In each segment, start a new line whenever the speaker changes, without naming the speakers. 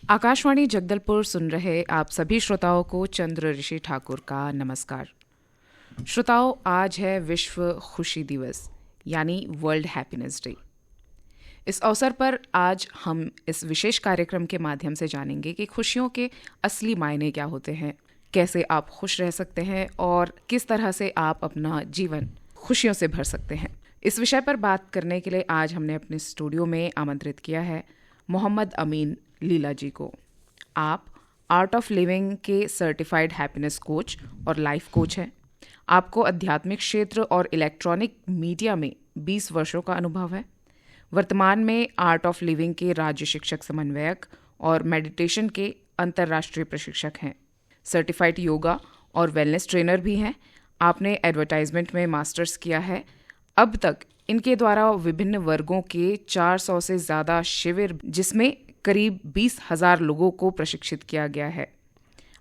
आकाशवाणी जगदलपुर सुन रहे आप सभी श्रोताओं को चंद्र ऋषि ठाकुर का नमस्कार। श्रोताओं, आज है विश्व खुशी दिवस यानी वर्ल्ड हैप्पीनेस डे। इस अवसर पर आज हम इस विशेष कार्यक्रम के माध्यम से जानेंगे कि खुशियों के असली मायने क्या होते हैं, कैसे आप खुश रह सकते हैं और किस तरह से आप अपना जीवन खुशियों से भर सकते हैं। इस विषय पर बात करने के लिए आज हमने अपने स्टूडियो में आमंत्रित किया है मोहम्मद अमीन लीला जी को। आप आर्ट ऑफ लिविंग के सर्टिफाइड हैप्पीनेस कोच और लाइफ कोच हैं। आपको आध्यात्मिक क्षेत्र और इलेक्ट्रॉनिक मीडिया में 20 वर्षों का अनुभव है। वर्तमान में आर्ट ऑफ लिविंग के राज्य शिक्षक समन्वयक और मेडिटेशन के अंतर्राष्ट्रीय प्रशिक्षक हैं। सर्टिफाइड योगा और वेलनेस ट्रेनर भी हैं। आपने एडवर्टाइजमेंट में मास्टर्स किया है। अब तक इनके द्वारा विभिन्न वर्गों के 400 से ज़्यादा शिविर, जिसमें करीब 20,000 लोगों को प्रशिक्षित किया गया है।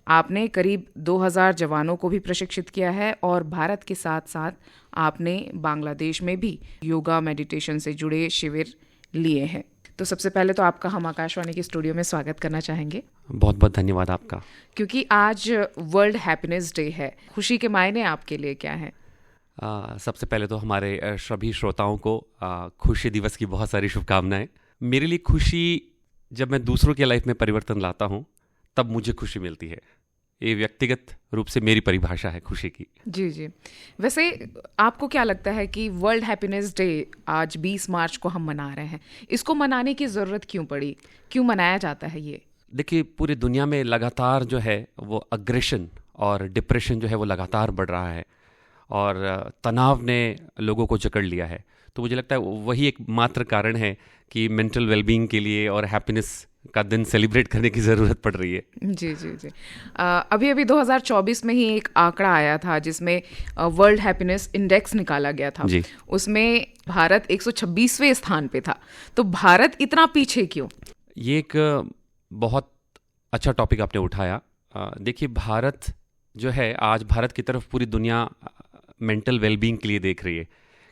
आपने करीब 2,000 जवानों को भी प्रशिक्षित किया है और भारत के साथ साथ आपने बांग्लादेश में भी योगा मेडिटेशन से जुड़े शिविर लिए हैं। तो सबसे पहले तो आपका हम आकाशवाणी के स्टूडियो में स्वागत करना चाहेंगे।
बहुत बहुत धन्यवाद आपका।
क्योंकि आज वर्ल्ड हैप्पीनेस डे है, खुशी के मायने आपके लिए क्या हैं?
सबसे पहले तो हमारे सभी श्रोताओं को खुशी दिवस की बहुत सारी शुभकामनाएं। मेरे लिए खुशी, जब मैं दूसरों के लाइफ में परिवर्तन लाता हूं, तब मुझे खुशी मिलती है। ये व्यक्तिगत रूप से मेरी परिभाषा है खुशी की।
जी जी। वैसे आपको क्या लगता है कि वर्ल्ड हैप्पीनेस डे आज 20 मार्च को हम मना रहे हैं, इसको मनाने की ज़रूरत क्यों पड़ी, क्यों मनाया जाता है ये?
देखिए, पूरी दुनिया में लगातार जो है वो अग्रेशन और डिप्रेशन जो है वो लगातार बढ़ रहा है और तनाव ने लोगों को जकड़ लिया है। तो मुझे लगता है वही एक मात्र कारण है कि मेंटल वेलबींग के लिए और हैप्पीनेस का दिन सेलिब्रेट करने की ज़रूरत पड़ रही है।
जी जी जी। अभी 2024 में ही एक आंकड़ा आया था जिसमें वर्ल्ड हैप्पीनेस इंडेक्स निकाला गया था
जी।
उसमें भारत 126वें स्थान पे था। तो भारत इतना पीछे क्यों?
ये एक बहुत अच्छा टॉपिक आपने उठाया। देखिए, भारत जो है आज भारत की तरफ पूरी दुनिया मेंटल वेलबींग के लिए देख रही है,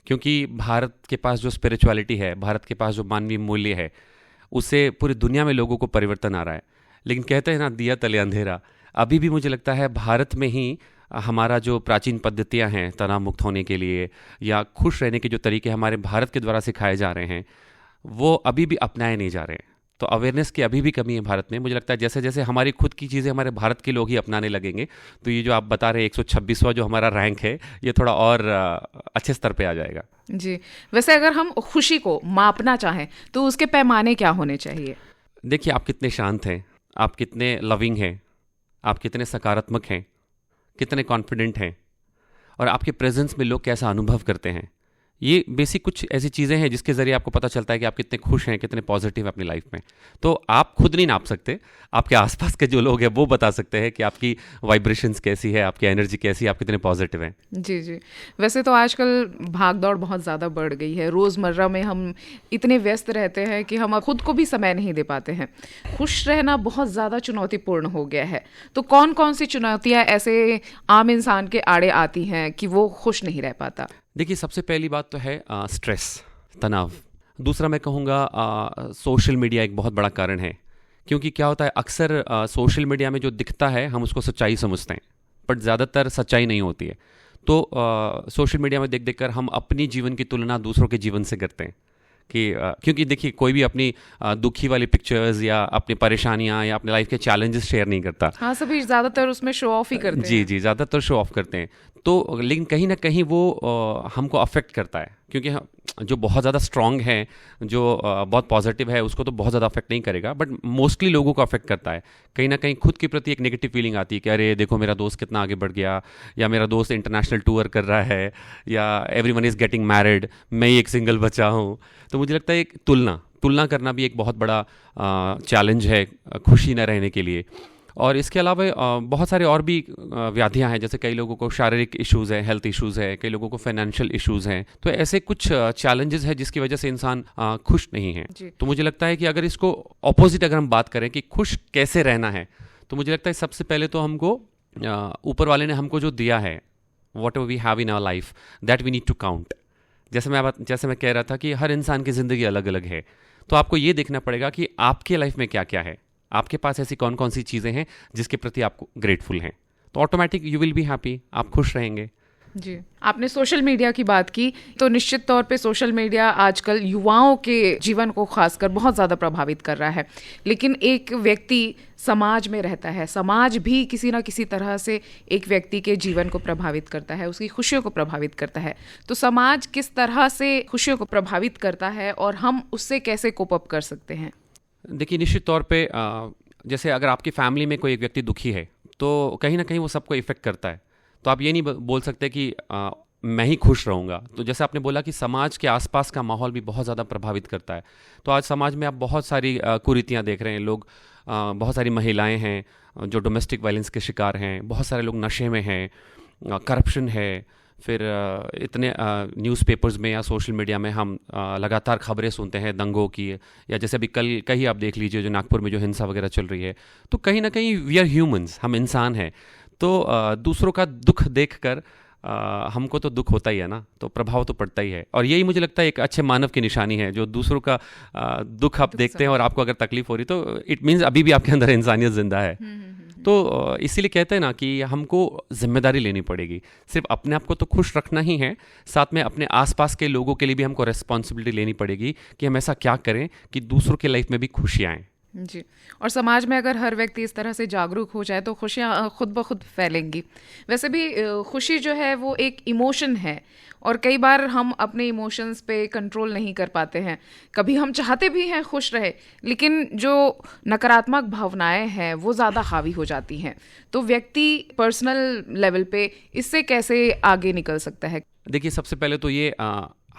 क्योंकि भारत के पास जो स्पिरिचुअलिटी है, भारत के पास जो मानवीय मूल्य है, उससे पूरी दुनिया में लोगों को परिवर्तन आ रहा है। लेकिन कहते हैं ना, दिया तले अंधेरा। अभी भी मुझे लगता है भारत में ही हमारा जो प्राचीन पद्धतियां हैं तनाव मुक्त होने के लिए या खुश रहने के जो तरीके हमारे भारत के द्वारा सिखाए जा रहे हैं, वो अभी भी अपनाए नहीं जा रहे हैं। तो अवेयरनेस की अभी भी कमी है भारत में। मुझे लगता है जैसे जैसे हमारी खुद की चीज़ें हमारे भारत के लोग ही अपनाने लगेंगे, तो ये जो आप बता रहे हैं 126वां जो हमारा रैंक है, ये थोड़ा और अच्छे स्तर पे आ जाएगा।
जी। वैसे अगर हम खुशी को मापना चाहें तो उसके पैमाने क्या होने चाहिए?
देखिए, आप कितने शांत हैं, आप कितने लविंग हैं, आप कितने सकारात्मक हैं, कितने कॉन्फिडेंट हैं और आपके प्रेजेंस में लोग कैसा अनुभव करते हैं। ये बेसिक कुछ ऐसी चीज़ें हैं जिसके ज़रिए आपको पता चलता है कि आप कितने खुश हैं, कितने पॉजिटिव हैं अपनी लाइफ में। तो आप खुद नहीं नाप सकते, आपके आसपास के जो लोग हैं वो बता सकते हैं कि आपकी वाइब्रेशंस कैसी है, आपकी एनर्जी कैसी है, आप कितने पॉजिटिव हैं।
जी जी। वैसे तो आजकल भाग दौड़ बहुत ज़्यादा बढ़ गई है। रोज़मर्रा में हम इतने व्यस्त रहते हैं कि हम खुद को भी समय नहीं दे पाते हैं। खुश रहना बहुत ज़्यादा चुनौतीपूर्ण हो गया है। तो कौन कौन सी चुनौतियाँ ऐसे आम इंसान के आड़े आती हैं कि वो खुश नहीं रह पाता?
देखिए, सबसे पहली बात तो है स्ट्रेस, तनाव। दूसरा मैं कहूँगा सोशल मीडिया एक बहुत बड़ा कारण है, क्योंकि क्या होता है अक्सर सोशल मीडिया में जो दिखता है हम उसको सच्चाई समझते हैं, बट ज़्यादातर सच्चाई नहीं होती है। तो सोशल मीडिया में देख देख कर हम अपनी जीवन की तुलना दूसरों के जीवन से करते हैं कि क्योंकि देखिए, कोई भी अपनी दुखी वाली पिक्चर्स या अपनी परेशानियां या अपने लाइफ के चैलेंजेस शेयर नहीं करता।
हाँ, सभी ज़्यादातर उसमें शो ऑफ ही करते हैं।
जी जी, ज़्यादातर शो ऑफ करते हैं। तो लेकिन कहीं ना कहीं वो हमको अफेक्ट करता है, क्योंकि जो बहुत ज़्यादा स्ट्रांग है, जो बहुत पॉजिटिव है, उसको तो बहुत ज़्यादा अफेक्ट नहीं करेगा, बट मोस्टली लोगों को अफेक्ट करता है। कहीं ना कहीं खुद के प्रति एक नेगेटिव फीलिंग आती है कि अरे देखो मेरा दोस्त कितना आगे बढ़ गया, या मेरा दोस्त इंटरनेशनल टूर कर रहा है, या एवरीवन इज़ गेटिंग मैरिड, मैं ही एक सिंगल बचा हूँ। तो मुझे लगता है एक तुलना करना भी एक बहुत बड़ा चैलेंज है खुशी न रहने के लिए। और इसके अलावा बहुत सारे और भी व्याधियां हैं, जैसे कई लोगों को शारीरिक इश्यूज़ हैं, हेल्थ इश्यूज़ हैं, कई लोगों को फाइनेंशियल इश्यूज़ हैं। तो ऐसे कुछ चैलेंजेस हैं जिसकी वजह से इंसान खुश नहीं है। तो मुझे लगता है कि अगर इसको ऑपोजिट अगर हम बात करें कि खुश कैसे रहना है, तो मुझे लगता है सबसे पहले तो हमको ऊपर वाले ने हमको जो दिया है, whatever we have in our life, that we need to count. जैसे मैं कह रहा था कि हर इंसान की ज़िंदगी अलग अलग है, तो आपको ये देखना पड़ेगा कि आपके लाइफ में क्या क्या है, आपके पास ऐसी कौन कौन सी चीज़ें हैं जिसके प्रति आप ग्रेटफुल हैं, तो automatic you will be happy, आप खुश रहेंगे।
जी, आपने सोशल मीडिया की बात की, तो निश्चित तौर पे सोशल मीडिया आजकल युवाओं के जीवन को खासकर बहुत ज़्यादा प्रभावित कर रहा है। लेकिन एक व्यक्ति समाज में रहता है, समाज भी किसी ना किसी तरह से एक व्यक्ति के जीवन को प्रभावित करता है, उसकी खुशियों को प्रभावित करता है। तो समाज किस तरह से खुशियों को प्रभावित करता है और हम उससे कैसे कोप अप कर सकते हैं?
देखिए, निश्चित तौर पे जैसे अगर आपकी फैमिली में कोई एक व्यक्ति दुखी है तो कहीं ना कहीं वो सबको इफेक्ट करता है। तो आप ये नहीं बोल सकते कि मैं ही खुश रहूँगा। तो जैसे आपने बोला कि समाज के आसपास का माहौल भी बहुत ज़्यादा प्रभावित करता है। तो आज समाज में आप बहुत सारी कुरीतियाँ देख रहे हैं, लोग बहुत सारी महिलाएं हैं जो डोमेस्टिक वायलेंस के शिकार हैं, बहुत सारे लोग नशे में हैं, करप्शन है, फिर इतने न्यूज़पेपर्स में या सोशल मीडिया में हम लगातार खबरें सुनते हैं दंगों की, या जैसे अभी कल कहीं आप देख लीजिए जो नागपुर में जो हिंसा वगैरह चल रही है। तो कहीं ना कहीं वी आर ह्यूमंस, हम इंसान हैं। तो दूसरों का दुख देखकर हमको तो दुख होता ही है ना, तो प्रभाव तो पड़ता ही है। और यही मुझे लगता है एक अच्छे मानव की निशानी है, जो दूसरों का दुख आप देखते हैं और आपको अगर तकलीफ हो रही तो इट मीन्स अभी भी आपके अंदर इंसानियत जिंदा है। तो इसीलिए कहते हैं ना कि हमको जिम्मेदारी लेनी पड़ेगी। सिर्फ अपने आप को तो खुश रखना ही है, साथ में अपने आसपास के लोगों के लिए भी हमको रिस्पॉन्सिबिलिटी लेनी पड़ेगी कि हम ऐसा क्या करें कि दूसरों के लाइफ में भी खुशियाँ आएँ।
जी, और समाज में अगर हर व्यक्ति इस तरह से जागरूक हो जाए तो खुशियाँ खुद ब खुद फैलेंगी। वैसे भी खुशी जो है वो एक इमोशन है, और कई बार हम अपने इमोशंस पे कंट्रोल नहीं कर पाते हैं। कभी हम चाहते भी हैं खुश रहे, लेकिन जो नकारात्मक भावनाएं हैं वो ज़्यादा हावी हो जाती हैं। तो व्यक्ति पर्सनल लेवल पे इससे कैसे आगे निकल सकता है?
देखिए, सबसे पहले तो ये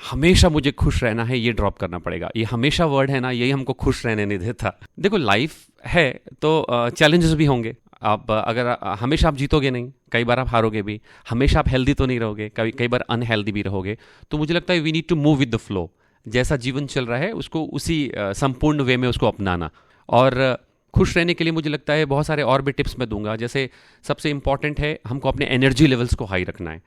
हमेशा मुझे खुश रहना है ये ड्रॉप करना पड़ेगा। ये हमेशा वर्ड है ना, यही हमको खुश रहने नहीं देता। देखो, लाइफ है तो चैलेंजेस भी होंगे। आप अगर हमेशा आप जीतोगे नहीं, कई बार आप हारोगे भी। हमेशा आप हेल्दी तो नहीं रहोगे, कई बार अनहेल्दी भी रहोगे। तो मुझे लगता है we need to move with the flow. जैसा जीवन चल रहा है उसको उसी संपूर्ण वे में उसको अपनाना। और खुश रहने के लिए मुझे लगता है बहुत सारे और भी टिप्स मैं दूंगा। जैसे सबसे इंपॉर्टेंट है हमको अपने एनर्जी लेवल्स को हाई रखना है,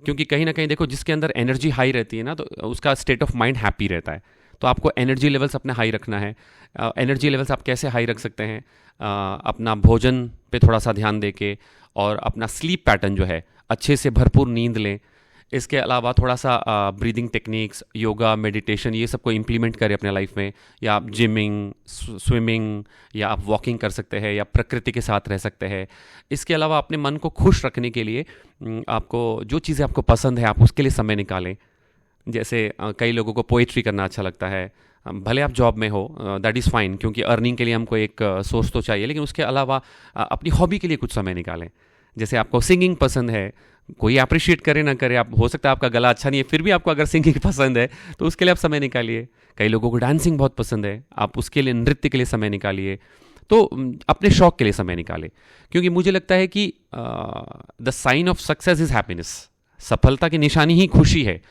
क्योंकि कहीं ना कहीं देखो जिसके अंदर एनर्जी हाई रहती है ना तो उसका स्टेट ऑफ माइंड हैप्पी रहता है। तो आपको एनर्जी लेवल्स अपने हाई रखना है। एनर्जी लेवल्स आप कैसे हाई रख सकते हैं? अपना भोजन पे थोड़ा सा ध्यान देके, और अपना स्लीप पैटर्न जो है अच्छे से भरपूर नींद लें। इसके अलावा थोड़ा सा ब्रीदिंग टेक्निक्स, योगा, मेडिटेशन, ये सबको इम्प्लीमेंट करें अपने लाइफ में। या आप जिमिंग, स्विमिंग, या आप वॉकिंग कर सकते हैं, या प्रकृति के साथ रह सकते हैं। इसके अलावा अपने मन को खुश रखने के लिए आपको जो चीज़ें आपको पसंद है आप उसके लिए समय निकालें। जैसे कई लोगों को पोइट्री करना अच्छा लगता है, भले आप जॉब में हो, दैट इज़ फाइन, क्योंकि अर्निंग के लिए हमको एक सोर्स तो चाहिए। लेकिन उसके अलावा अपनी हॉबी के लिए कुछ समय निकालें। जैसे आपको सिंगिंग पसंद है, कोई अप्रिशिएट करे ना करे, आप हो सकता है आपका गला अच्छा नहीं है, फिर भी आपको अगर सिंगिंग पसंद है तो उसके लिए आप समय निकालिए। कई लोगों को डांसिंग बहुत पसंद है, आप उसके लिए, नृत्य के लिए समय निकालिए। तो अपने शौक के लिए समय निकालें, क्योंकि मुझे लगता है कि the sign of success is happiness. सफलता की निशानी ही खुशी है।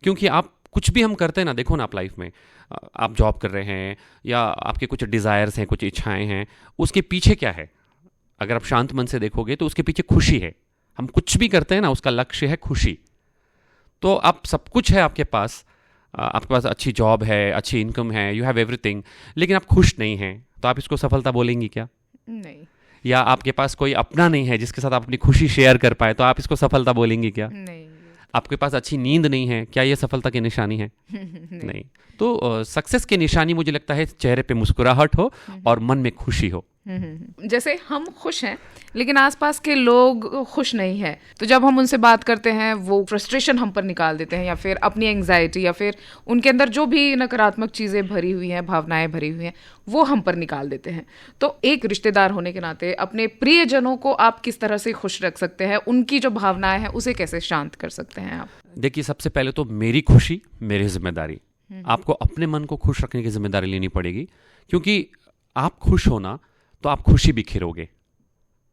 क्योंकि आप कुछ भी हम करते हैं ना, देखो ना आप लाइफ में, आप जॉब कर रहे हैं या आपके कुछ डिज़ायर्स हैं, कुछ इच्छाएं हैं, उसके पीछे क्या है? अगर आप शांत मन से देखोगे तो उसके पीछे खुशी है। हम कुछ भी करते हैं ना, उसका लक्ष्य है खुशी। तो आप सब कुछ है आपके पास, आपके पास अच्छी जॉब है, अच्छी इनकम है, यू हैव एवरीथिंग, लेकिन आप खुश नहीं हैं, तो आप इसको सफलता बोलेंगी क्या?
नहीं।
या आपके पास कोई अपना नहीं है जिसके साथ आप अपनी खुशी शेयर कर पाए, तो आप इसको सफलता बोलेंगी क्या?
नहीं।
आपके पास अच्छी नींद नहीं है, क्या ये सफलता की निशानी है? नहीं। तो सक्सेस की निशानी मुझे लगता है चेहरे पे मुस्कुराहट हो और मन में खुशी हो।
जैसे हम खुश हैं लेकिन आसपास के लोग खुश नहीं हैं, तो जब हम उनसे बात करते हैं वो फ्रस्ट्रेशन हम पर निकाल देते हैं, या फिर अपनी एंग्जाइटी, या फिर उनके अंदर जो भी नकारात्मक चीज़ें भरी हुई हैं, भावनाएं भरी हुई हैं, वो हम पर निकाल देते हैं। तो एक रिश्तेदार होने के नाते अपने प्रियजनों को आप किस तरह से खुश रख सकते हैं? उनकी जो भावनाएं हैं उसे कैसे शांत कर सकते हैं आप?
देखिए, सबसे पहले तो मेरी खुशी मेरी जिम्मेदारी। आपको अपने मन को खुश रखने की जिम्मेदारी लेनी पड़ेगी, क्योंकि आप खुश होना तो आप खुशी बिखेरोगे।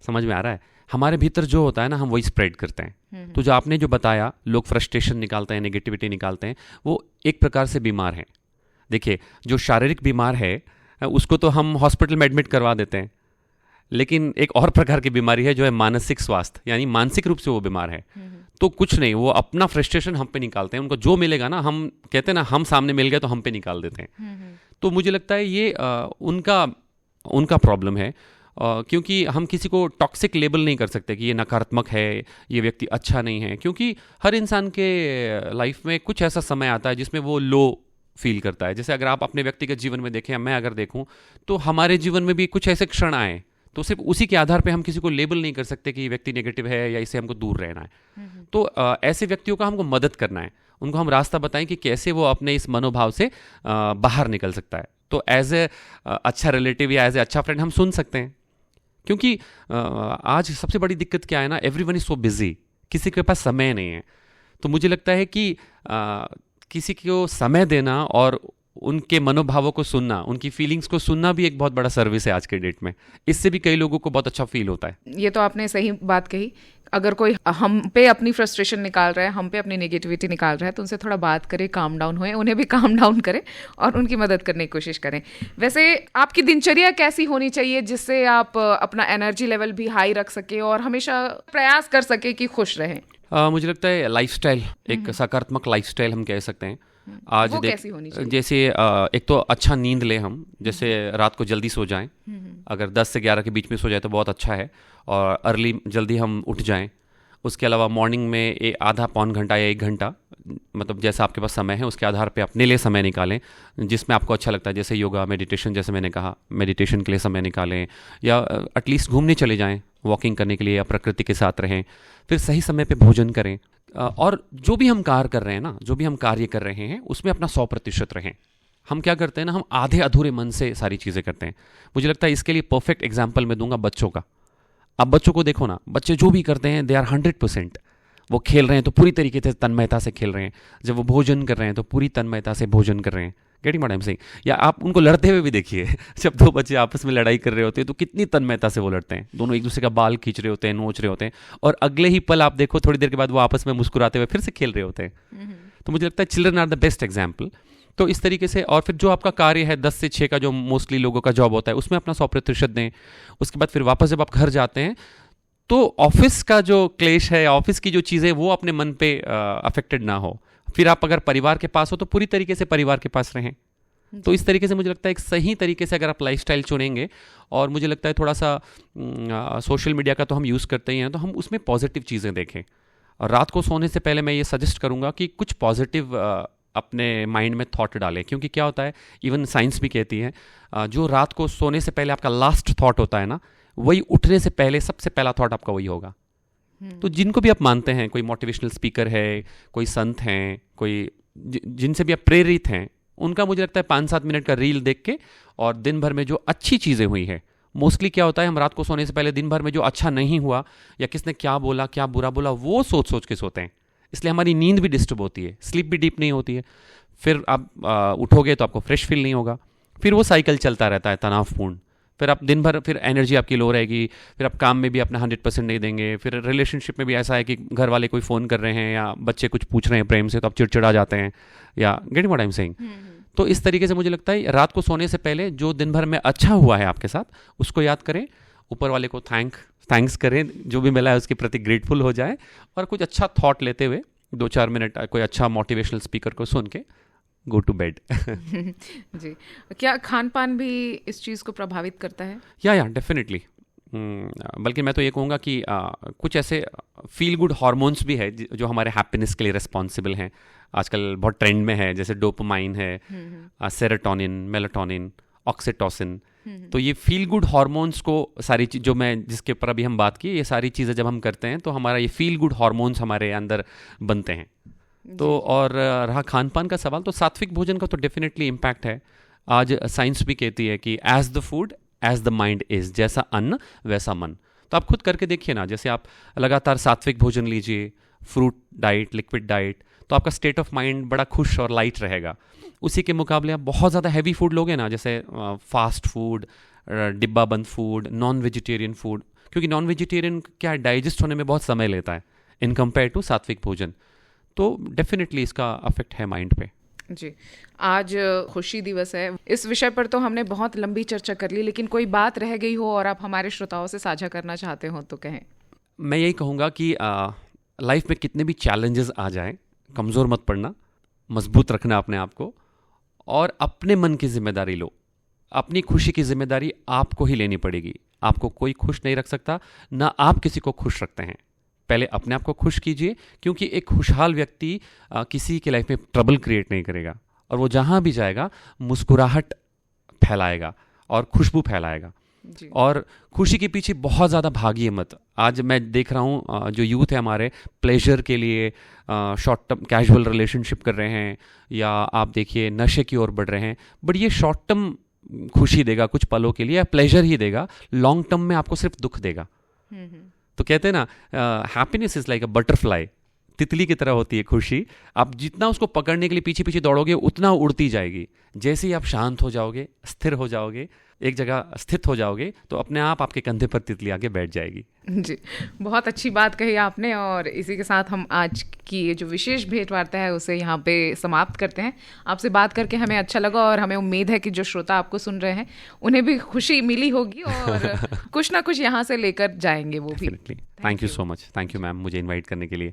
समझ में आ रहा है? हमारे भीतर जो होता है ना, हम वही स्प्रेड करते हैं। तो जो आपने जो बताया, लोग फ्रस्ट्रेशन निकालते हैं, नेगेटिविटी निकालते हैं, वो एक प्रकार से बीमार हैं। देखिए, जो शारीरिक बीमार है उसको तो हम हॉस्पिटल में एडमिट करवा देते हैं, लेकिन एक और प्रकार की बीमारी है जो है मानसिक स्वास्थ्य, यानी मानसिक रूप से वो बीमार है। तो कुछ नहीं, वो अपना फ्रस्ट्रेशन हम पे निकालते हैं। उनको जो मिलेगा ना, हम कहते हैं ना, हम सामने मिल गए तो हम पे निकाल देते हैं। तो मुझे लगता है ये उनका उनका प्रॉब्लम है। क्योंकि हम किसी को टॉक्सिक लेबल नहीं कर सकते कि ये नकारात्मक है, ये व्यक्ति अच्छा नहीं है, क्योंकि हर इंसान के लाइफ में कुछ ऐसा समय आता है जिसमें वो लो फील करता है। जैसे अगर आप अपने व्यक्तिगत जीवन में देखें, मैं अगर देखूं, तो हमारे जीवन में भी कुछ ऐसे क्षण आए, तो सिर्फ उसी के आधार पे हम किसी को लेबल नहीं कर सकते कि ये व्यक्ति नेगेटिव है या इससे हमको दूर रहना है। तो ऐसे व्यक्तियों का हमको मदद करना है, उनको हम रास्ता बताएं कि कैसे वो अपने इस मनोभाव से बाहर निकल सकता है। तो एज ए अच्छा रिलेटिव या एज ए अच्छा फ्रेंड हम सुन सकते हैं, क्योंकि आज सबसे बड़ी दिक्कत क्या है ना, एवरीवन इज सो बिजी, किसी के पास समय नहीं है। तो मुझे लगता है कि किसी को समय देना और उनके मनोभावों को सुनना, उनकी फीलिंग्स को सुनना भी एक बहुत बड़ा सर्विस है आज के डेट में। इससे भी कई लोगों को बहुत अच्छा फील होता है।
ये तो आपने सही बात कही। अगर कोई हम पे अपनी फ्रस्ट्रेशन निकाल रहा है, हम पे अपनी नेगेटिविटी निकाल रहा है, तो उनसे थोड़ा बात करें, काम डाउन होए, उन्हें भी काम डाउन करें और उनकी मदद करने की कोशिश करें। वैसे आपकी दिनचर्या कैसी होनी चाहिए जिससे आप अपना एनर्जी लेवल भी हाई रख सके और हमेशा प्रयास कर सके कि खुश रहें?
मुझे लगता है लाइफस्टाइल, एक सकारात्मक लाइफस्टाइल हम कह सकते हैं। आज
वो कैसी होनी चाहिए?
जैसे एक तो अच्छा नींद ले हम, जैसे रात को जल्दी सो जाएं, अगर 10 से 11 के बीच में सो जाए तो बहुत अच्छा है, और अर्ली जल्दी हम उठ जाएं। उसके अलावा मॉर्निंग में आधा पौन घंटा या 1 घंटा, मतलब जैसा आपके पास समय है उसके आधार पे अपने लिए समय निकालें जिसमें आपको अच्छा लगता है। जैसे योगा, मेडिटेशन, जैसे मैंने कहा, मेडिटेशन के लिए समय निकालें, या एटलीस्ट घूमने चले जाएं, वॉकिंग करने के लिए, या प्रकृति के साथ रहें। फिर सही समय पे भोजन करें, और जो भी हम कार्य कर रहे हैं ना, जो भी हम कार्य कर रहे हैं उसमें अपना 100% रहें। हम क्या करते हैं ना, हम आधे अधूरे मन से सारी चीज़ें करते हैं। मुझे लगता है इसके लिए परफेक्ट एग्जाम्पल मैं दूंगा बच्चों का। अब बच्चों को देखो ना, बच्चे जो भी करते हैं दे आर 100%। वो खेल रहे हैं तो पूरी तरीके से तन्मयता से खेल रहे हैं, जब वो भोजन कर रहे हैं तो पूरी तन्मयता से भोजन कर रहे हैं। Getting what I am saying? या आप उनको लड़ते हुए भी देखिए, जब दो बच्चे आपस में लड़ाई कर रहे होते हैं तो कितनी तन्मयता से वो लड़ते हैं, दोनों एक दूसरे का बाल खींच रहे होते हैं, नोच रहे होते हैं, और अगले ही पल आप देखो थोड़ी देर के बाद वो आपस में मुस्कुराते हुए फिर से खेल रहे होते हैं। तो मुझे लगता है children are the best example. तो इस तरीके से, और फिर जो आपका कार्य है 10 से 6 का, जो मोस्टली लोगों का जॉब होता है, उसमें अपना 100% दें। उसके बाद फिर वापस जब आप घर जाते हैं तो ऑफिस का जो क्लेश है, ऑफिस की जो चीज़ें, वो अपने मन पे अफेक्टेड ना हो। फिर आप अगर परिवार के पास हो तो पूरी तरीके से परिवार के पास रहें। तो इस तरीके से मुझे लगता है एक सही तरीके से अगर आप लाइफस्टाइल चुनेंगे, और मुझे लगता है थोड़ा सा सोशल मीडिया का तो हम यूज़ करते ही हैं, तो हम उसमें पॉजिटिव चीज़ें देखें। और रात को सोने से पहले मैं ये सजेस्ट करूँगा कि कुछ पॉजिटिव अपने माइंड में थॉट डालें, क्योंकि क्या होता है, इवन साइंस भी कहती है, जो रात को सोने से पहले आपका लास्ट थॉट होता है ना, वही उठने से पहले सबसे पहला थॉट आपका वही होगा। तो जिनको भी आप मानते हैं, कोई मोटिवेशनल स्पीकर है, कोई संत हैं, कोई जिनसे भी आप प्रेरित हैं, उनका मुझे लगता है 5-7 मिनट का रील देख के, और दिन भर में जो अच्छी चीज़ें हुई हैं, मोस्टली क्या होता है, हम रात को सोने से पहले दिन भर में जो अच्छा नहीं हुआ या किसने क्या बोला, क्या बुरा बोला, वो सोच सोच के सोते हैं। इसलिए हमारी नींद भी डिस्टर्ब होती है, स्लीप भी डीप नहीं होती है। फिर आप उठोगे तो आपको फ्रेश फील नहीं होगा। फिर वो साइकिल चलता रहता है तनावपूर्ण। फिर आप दिन भर, फिर एनर्जी आपकी लो रहेगी, फिर आप काम में भी अपना 100% नहीं देंगे। फिर रिलेशनशिप में भी ऐसा है कि घर वाले कोई फ़ोन कर रहे हैं या बच्चे कुछ पूछ रहे हैं प्रेम से, तो आप चिड़चिड़ा जाते हैं, या getting what I am saying? तो इस तरीके से मुझे लगता है रात को सोने से पहले जो दिन भर में अच्छा हुआ है आपके साथ, उसको याद करें, ऊपर वाले को थैंक्स करें, जो भी मिला है उसके प्रति ग्रेटफुल हो जाए, और कुछ अच्छा थॉट लेते हुए 2-4 मिनट कोई अच्छा मोटिवेशनल स्पीकर को सुन के गो टू बेड।
जी, क्या खान पान भी इस चीज़ को प्रभावित करता है?
या डेफिनेटली। बल्कि मैं तो ये कहूँगा कि कुछ ऐसे फील गुड हार्मोन्स भी है जो हमारे हैप्पीनेस के लिए रिस्पॉन्सिबल हैं। आजकल बहुत ट्रेंड में है, जैसे डोपामाइन है, सेरोटोनिन, मेलाटोनिन, ऑक्सीटोसिन। तो ये फील गुड हार्मोन्स को, सारी चीज़ जो मैं जिसके ऊपर अभी हम बात की, ये सारी चीज़ें जब हम करते हैं तो हमारा ये फील गुड हार्मोन्स हमारे अंदर बनते हैं। तो और रहा खान पान का सवाल, तो सात्विक भोजन का तो डेफिनेटली इम्पैक्ट है। आज साइंस भी कहती है कि as the food as the mind is, जैसा अन्न वैसा मन। तो आप खुद करके देखिए ना, जैसे आप लगातार सात्विक भोजन लीजिए, फ्रूट डाइट, लिक्विड डाइट, तो आपका स्टेट ऑफ माइंड बड़ा खुश और लाइट रहेगा। उसी के मुकाबले आप बहुत ज़्यादा हैवी फूड लोगे ना, जैसे फास्ट फूड, डिब्बा बंद फूड, नॉन वेजिटेरियन फूड, क्योंकि नॉन वेजिटेरियन क्या डाइजेस्ट होने में बहुत समय लेता है इन कंपेयर टू सात्विक भोजन, तो डेफिनेटली इसका अफेक्ट है माइंड पे।
जी, आज खुशी दिवस है। इस विषय पर तो हमने बहुत लंबी चर्चा कर ली, लेकिन कोई बात रह गई हो और आप हमारे श्रोताओं से साझा करना चाहते हो तो कहें।
मैं यही कहूँगा कि लाइफ में कितने भी चैलेंजेस आ जाएं, कमज़ोर मत पड़ना, मजबूत रखना अपने आप को, और अपने मन की जिम्मेदारी लो। अपनी खुशी की जिम्मेदारी आपको ही लेनी पड़ेगी। आपको कोई खुश नहीं रख सकता, ना आप किसी को खुश रखते हैं। पहले अपने आप को खुश कीजिए, क्योंकि एक खुशहाल व्यक्ति किसी की लाइफ में ट्रबल क्रिएट नहीं करेगा, और वो जहाँ भी जाएगा मुस्कुराहट फैलाएगा और खुशबू फैलाएगा।
जी।
और खुशी के पीछे बहुत ज़्यादा भागिए मत। आज मैं देख रहा हूँ जो यूथ है हमारे, प्लेजर के लिए शॉर्ट टर्म कैजुअल रिलेशनशिप कर रहे हैं, या आप देखिए नशे की ओर बढ़ रहे हैं। बट ये शॉर्ट टर्म खुशी देगा कुछ पलों के लिए, या प्लेजर ही देगा, लॉन्ग टर्म में आपको सिर्फ दुख देगा। तो कहते हैं ना, happiness is like a butterfly, तितली की तरह होती है खुशी। आप जितना उसको पकड़ने के लिए पीछे पीछे दौड़ोगे उतना उड़ती जाएगी। जैसे ही आप शांत हो जाओगे, स्थिर हो जाओगे, एक जगह स्थित हो जाओगे, तो अपने आप आपके कंधे पर तितली आके बैठ जाएगी।
जी, बहुत अच्छी बात कही आपने। और इसी के साथ हम आज की ये जो विशेष भेंटवार्ता है उसे यहाँ पे समाप्त करते हैं। आपसे बात करके हमें अच्छा लगा, और हमें उम्मीद है कि जो श्रोता आपको सुन रहे हैं उन्हें भी खुशी मिली होगी, और कुछ ना कुछ यहाँ से लेकर जाएंगे वो भी।
Thank you so much. Thank you ma'am, मुझे इन्वाइट करने के लिए।